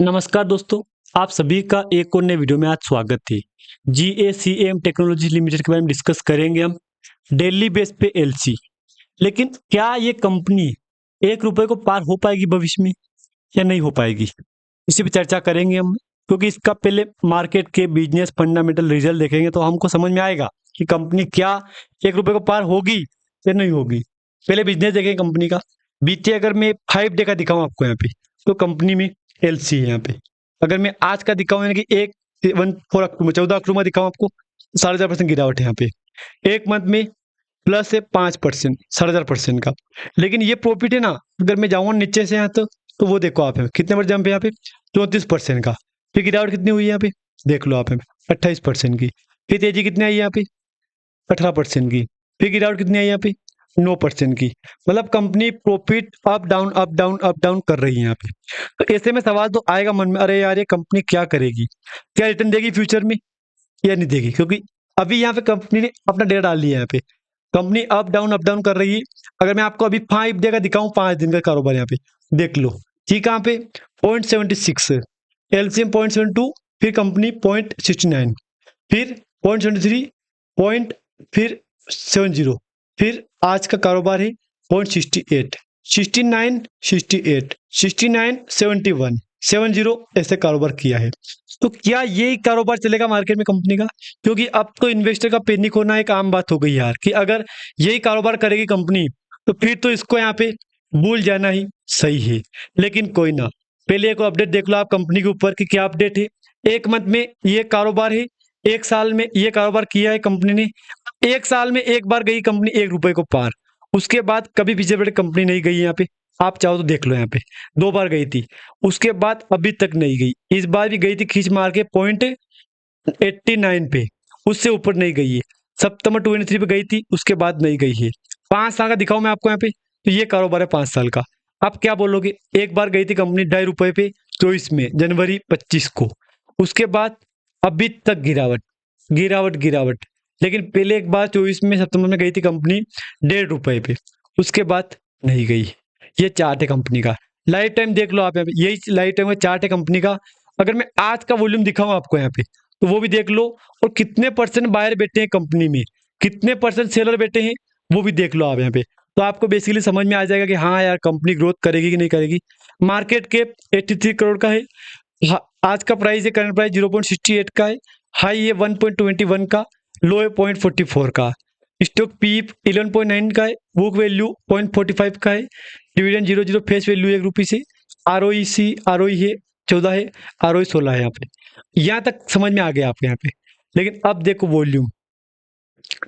नमस्कार दोस्तों, आप सभी का एक और नए वीडियो में आज स्वागत है। GACM टेक्नोलॉजी लिमिटेड के बारे में डिस्कस करेंगे हम डेली बेस पे एलसी। लेकिन क्या ये कंपनी ₹1 को पार हो पाएगी भविष्य में या नहीं हो पाएगी? इसी पे चर्चा करेंगे हम, क्योंकि इसका पहले मार्केट के बिजनेस फंडामेंटल रिजल्ट देखेंगे तो हमको समझ में आएगा कि कंपनी क्या ₹1 को पार होगी या नहीं होगी। पहले बिजनेस देखेंगे कंपनी का। बीते अगर मैं 5 डे का दिखाऊं आपको यहाँ पे, तो कंपनी में एलसी है यहाँ पे। अगर मैं आज का दिखाऊं यानी कि 14 अक्टूबर दिखाऊं आपको, 4.5% गिरावट है यहाँ पे। एक मंथ में प्लस है 5%, 4.5% का। लेकिन ये प्रॉफिट है ना, अगर मैं जाऊँ नीचे से यहाँ तो वो देखो आप, कितने बार जंप है यहाँ पे, 34% का। फिर गिरावट कितनी हुई है यहाँ पे, देख लो आप, 28% की। फिर तेजी कितनी आई यहाँ पे, 18% की। फिर गिरावट कितनी आई यहाँ पे, 9% की। मतलब company profit up down up down up down कर रही है यहाँ पे। तो ऐसे में सवाल तो आएगा मन में, अरे यार ये कंपनी क्या करेगी, क्या रिटर्न देगी फ्यूचर में या नहीं देगी? क्योंकि अभी यहाँ पे कंपनी ने अपना डेटा डाल लिया है यहाँ पे। कंपनी अप डाउन कर रही है। अगर मैं आपको अभी 5 डे का दिखाऊं, 5 दिन का कारोबार यहाँ पे देख लो। ठीक, कहाँ पे 0.76, एलसीएम 0.72, फिर कंपनी 0.69, फिर 0.73, पॉइंट, फिर 70, फिर आज का कारोबार है 0.68, 69, 68, 69, 71, 70, ऐसे कारोबार किया है। तो क्या यही कारोबार चलेगा मार्केट में कंपनी का? क्योंकि अब तो इन्वेस्टर का पैनिक होना एक आम बात हो गई यार, कि अगर यही कारोबार करेगी कंपनी तो फिर तो इसको यहाँ पे भूल जाना ही सही है। लेकिन कोई ना, पहले एक अपडेट देख लो आप कंपनी के ऊपर कि क्या अपडेट है। एक मंथ में ये कारोबार है, एक साल में ये कारोबार किया है कंपनी ने। एक साल में एक बार गई कंपनी ₹1 को पार, उसके बाद कभी पीछे बड़े कंपनी नहीं गई यहाँ पे। आप चाहो तो देख लो, यहाँ पे 2 बार गई थी, उसके बाद अभी तक नहीं गई। इस बार भी गई थी खींच मार के 0.89 पे, उससे ऊपर नहीं गई है। सितंबर 23 पे गई थी, उसके बाद नहीं गई है। 5 साल का दिखाऊं मैं आपको यहाँ पे, तो ये कारोबार है 5 साल का। आप क्या बोलोगे? एक बार गई थी कंपनी ₹2.5 पे 24 में, जनवरी 25 को। उसके बाद अभी तक गिरावट गिरावट गिरावट। लेकिन पहले एक बार 24 में सितंबर में गई थी कंपनी ₹1.5 पे, उसके बाद नहीं गई। ये चार्ट है कंपनी का, लाइफ टाइम देख लो आप यहाँ पे, यही लाइफ टाइम का चार्ट है कंपनी का। अगर मैं आज का वॉल्यूम दिखाऊं आपको यहाँ पे, तो वो भी देख लो। और कितने परसेंट बायर बैठे हैं कंपनी में, कितने परसेंट सेलर बैठे हैं, वो भी देख लो आप यहाँ पे। तो आपको बेसिकली समझ में आ जाएगा कि हाँ यार, कंपनी ग्रोथ करेगी कि नहीं करेगी। मार्केट कैप 83 करोड़ का है। आज का प्राइस है, करंट प्राइस 0.68 का है। हाई है 1.21 का, लो है 0.44 का। स्टॉक पीप 11.9 का है, बुक वैल्यू 0.45 का है, डिविडेंड 0.0, फेस वैल्यू ₹1 से। आरओई है 14 है, आरओई 16 है यहाँ पे। यहाँ तक समझ में आ गया आपके यहाँ पे। लेकिन अब देखो वॉल्यूम,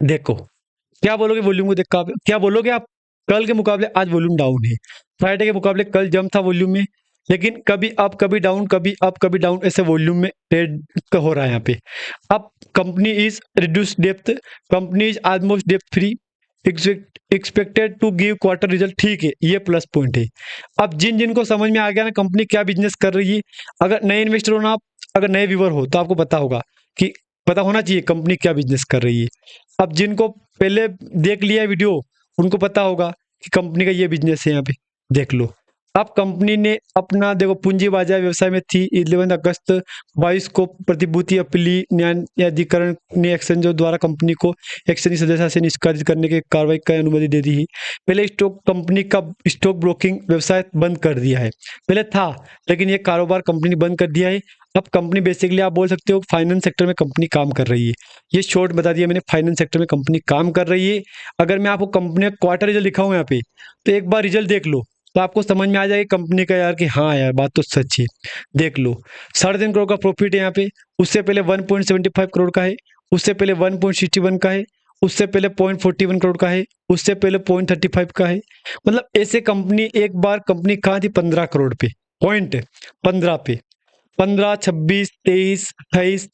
देखो क्या बोलोगे वॉल्यूम को देख कर आप? क्या बोलोगे आप? कल के मुकाबले आज वॉल्यूम डाउन है, फ्राइडे के मुकाबले कल जम था वॉल्यूम में। लेकिन कभी अप कभी डाउन, कभी अप कभी डाउन, ऐसे वॉल्यूम में ट्रेड हो रहा है यहाँ पे। अब company is reduce depth, company is almost depth free, expected to give quarter result. ठीक है, ये प्लस पॉइंट है। अब जिन जिनको समझ में आ गया ना कंपनी क्या बिजनेस कर रही है, अगर नए इन्वेस्टर हो ना आप, अगर नए व्यूवर हो, तो आपको पता होगा कि पता होना चाहिए कंपनी क्या बिजनेस कर रही है। अब जिनको पहले देख लिया है वीडियो, उनको पता होगा कि कंपनी का ये बिजनेस है यहाँ पे, देख लो। अब कंपनी ने अपना देखो, पूंजी बाजार व्यवसाय में थी। 11 अगस्त 22 को प्रतिभूति अपीली न्यायाधिकरण ने एक्सचेंजों द्वारा कंपनी को एक्सचेंज सदस्य से निष्कासित करने की कार्रवाई की अनुमति दे दी है। पहले स्टॉक कंपनी का स्टॉक ब्रोकिंग व्यवसाय बंद कर दिया है, पहले था, लेकिन ये कारोबार कंपनी ने बंद कर दिया है। अब कंपनी बेसिकली आप बोल सकते हो फाइनेंस सेक्टर में कंपनी काम कर रही है। ये शॉर्ट बता दिया मैंने, फाइनेंस सेक्टर में कंपनी काम कर रही है। अगर मैं आपको कंपनी का क्वार्टर रिजल्ट दिखाऊं यहाँ पे, तो एक बार रिजल्ट देख लो, तो आपको समझ में आ जाएगी कंपनी का यार, कि हाँ यार बात तो सच है। देख लो, 3.5 करोड़ का प्रॉफिट है यहाँ पे। उससे पहले 1.75 करोड़ का है, उससे पहले 1.61 का है, उससे पहले 0.41 करोड़ का है, उससे पहले 0.35 का है। मतलब ऐसे कंपनी, एक बार कंपनी कहाँ थी, 15 करोड़ पे, 15 पे, 15, 26, 23, 28,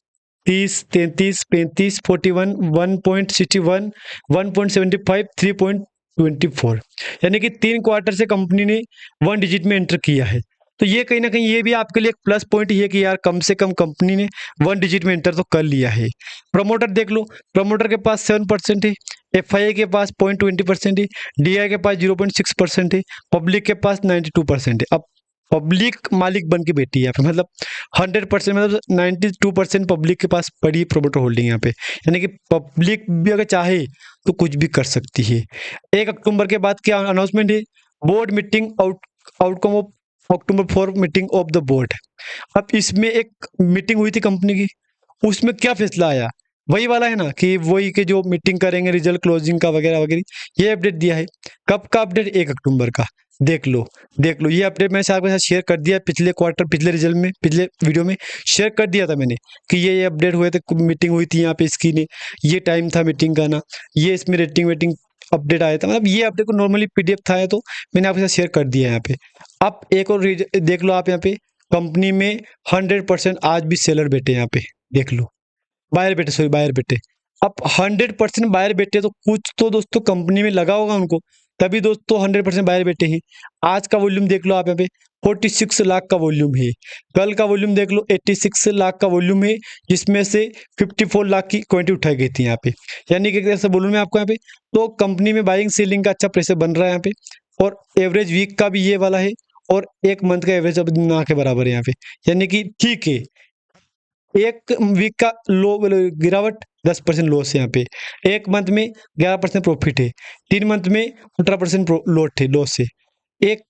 30, 33, 35, 41, 1.61, 1.75, 3.24, यानी कि 3 क्वार्टर से कंपनी ने 1 डिजिट में एंटर किया है। तो ये कहीं ना कहीं ये भी आपके लिए एक प्लस पॉइंट ही है कि यार कम से कम कंपनी ने 1 डिजिट में एंटर तो कर लिया है। प्रमोटर देख लो, प्रमोटर के पास 7% है, एफआईआई के पास 0.20% है, डीआई के पास 0.6% है, पब्लिक के पास 92% है। अब पब्लिक मालिक बन के बैठी है यहाँ पे, मतलब 100%, मतलब 92% पब्लिक के पास पड़ी प्रोमोटर होल्डिंग यहाँ पे, यानी कि पब्लिक भी अगर चाहे तो कुछ भी कर सकती है। 1 अक्टूबर के बाद क्या अनाउंसमेंट है? Board meeting outcome of October 4 meeting of the board. अब इसमें एक मीटिंग हुई थी कंपनी की, उसमें क्या फैसला आया? वही वाला है ना, कि वही के जो मीटिंग करेंगे रिजल्ट क्लोजिंग का वगैरह वगैरह, ये अपडेट दिया है। कब का अपडेट? 1 अक्टूबर का। देख लो देख लो, ये अपडेट मैंने आपके साथ शेयर कर दिया पिछले क्वार्टर, पिछले रिजल्ट में, पिछले वीडियो में शेयर कर दिया था मैंने कि ये अपडेट हुए थे, मीटिंग हुई थी यहाँ पे इसकी ने, ये टाइम था मीटिंग का ना, ये इसमें रेटिंग वेटिंग अपडेट आया था, मतलब ये अपडेट को नॉर्मली पीडीएफ था है, तो मैंने आपके साथ शेयर कर दिया है यहाँ पे। अब एक और देख लो आप यहाँ पे, कंपनी में 100% आज भी सेलर बैठे यहाँ पे, देख लो, बायर बैठे, सॉरी बायर बैठे। अब 100% बायर बैठे तो कुछ तो दोस्तों कंपनी में लगा होगा उनको, तभी दोस्तों 100% बायर बैठे हैं। आज का वॉल्यूम देख लो आप यहाँ पे, 46 लाख का वॉल्यूम है। कल का वॉल्यूम देख लो, 86 लाख का वॉल्यूम है, जिसमें से 54 लाख की क्वांटिटी उठाई गई थी यहाँ पे, यानी कि कैसे बोलूँ मैं आपको यहाँ पे, तो कंपनी में बाइंग सेलिंग का अच्छा प्रेशर बन रहा है यहाँ पे, और एवरेज वीक का भी ये वाला है, और 1 मंथ का एवरेज अब ना के बराबर है यहाँ पे, यानी कि ठीक है। 1 वीक का लो गिरावट 10% लॉस है यहाँ पे, 1 मंथ में 11% प्रॉफिट है, 3 मंथ में 18% लॉस है, एक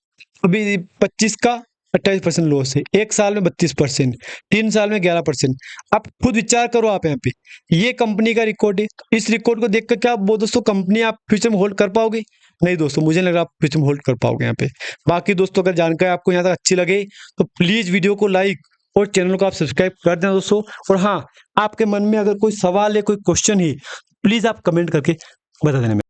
अभी 25 का 28% लॉस है, 1 साल में 32%, 3 साल में 11%। आप खुद विचार करो आप यहाँ पे, ये कंपनी का रिकॉर्ड है। इस रिकॉर्ड को देखकर क्या वो दोस्तों कंपनी आप फ्यूचर में होल्ड कर पाओगे? नहीं दोस्तों, मुझे नहीं लग रहा आप फ्यूचर में होल्ड कर पाओगे यहाँ पे। बाकी दोस्तों अगर जानकारी आपको यहाँ तक अच्छी लगे तो प्लीज वीडियो को लाइक और चैनल को आप सब्सक्राइब कर देना दोस्तों। और हाँ, आपके मन में अगर कोई सवाल है, कोई क्वेश्चन है, प्लीज आप कमेंट करके बता देना।